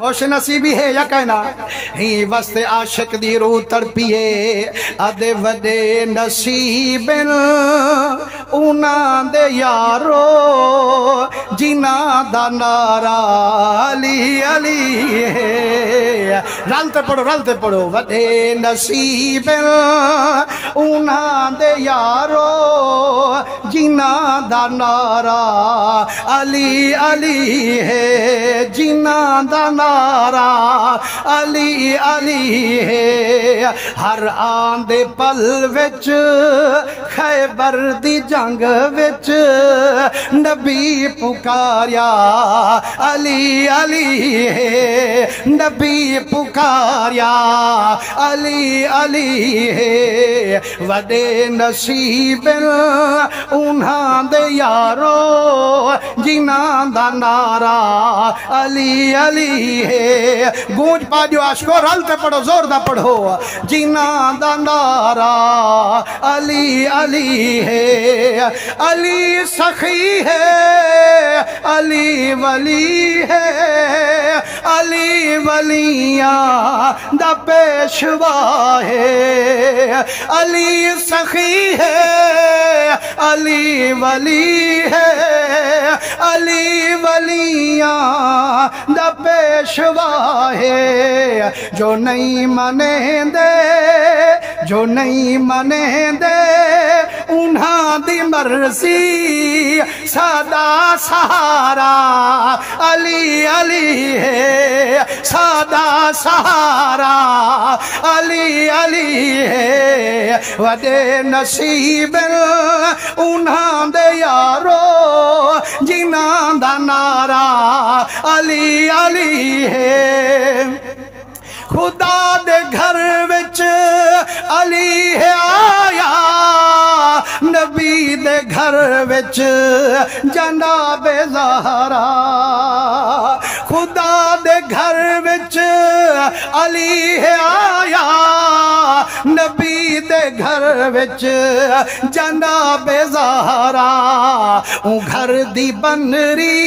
खुश नसीबी है या कहना ही वस्ते आशिक दी रूह तड़पिए आदे वडे नसीब उना दे यारो जिना दा नारा अली अली है। रलते पढ़ो वडे नसीब उना दे यारो जिना दा नारा अली अली है। जिना दा अली अली है। हर आंदे पल विच खैबर दी जंग विच नबी पुकारिया अली अली है। नबी पुकारिया अली अली है। वडे नसीब उन्हां दे यारो जिन्हां दा नारा अली अली है। गूंज पाजो आशको रलते पढ़ो जोरदार पढ़ो जिना दा नारा अली अली है। अली सखी है अली वली है। अली वलिया दा पेशवा है। अली सखी है अली वली है। अली वलिया दा पेशवा है। जो नहीं मने दे जो नहीं मने दे उन्हां दी मर्जी सादा सहारा अली अली है। सादा सहारा अली अली है। वडे नसीब उन्हां दे यारो जिन्हां दा नारा अली अली है। खुदा दे घर विच अली है आया। नबी दे घर विच जनाबे ज़हरा। खुदा दे घर विच अली है आया। नबी दे घर विच जनाबे ज़हरा। घर दी बनरी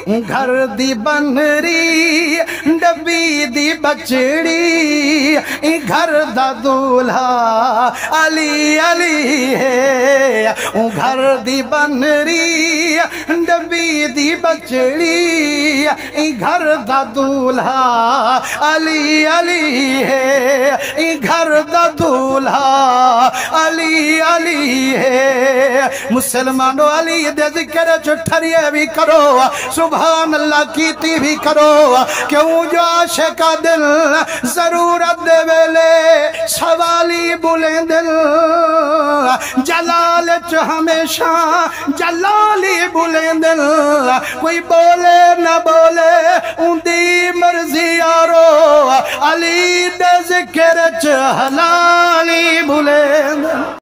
घर दी बनरी नबी दी बचड़ी घर दा दूल्हा अली अली है। घर दी बनरी नबी दी बचड़ी घर दा दूल्हा अली अली है। घर दा दूल्हा अली अली है। मुसलमानों अली दे जिक्र ठरिए भी करो सुभान अल्लाह कीती भी करो। क्यों जो आशिका दिल जरूरत दे वेले सवाली बुले दिल जलाल च हमेशा जलाली बुले दिल। कोई बोले न बोले उंदी मर्जी यारो अली दे जिक्र च हलाली बुले दिल।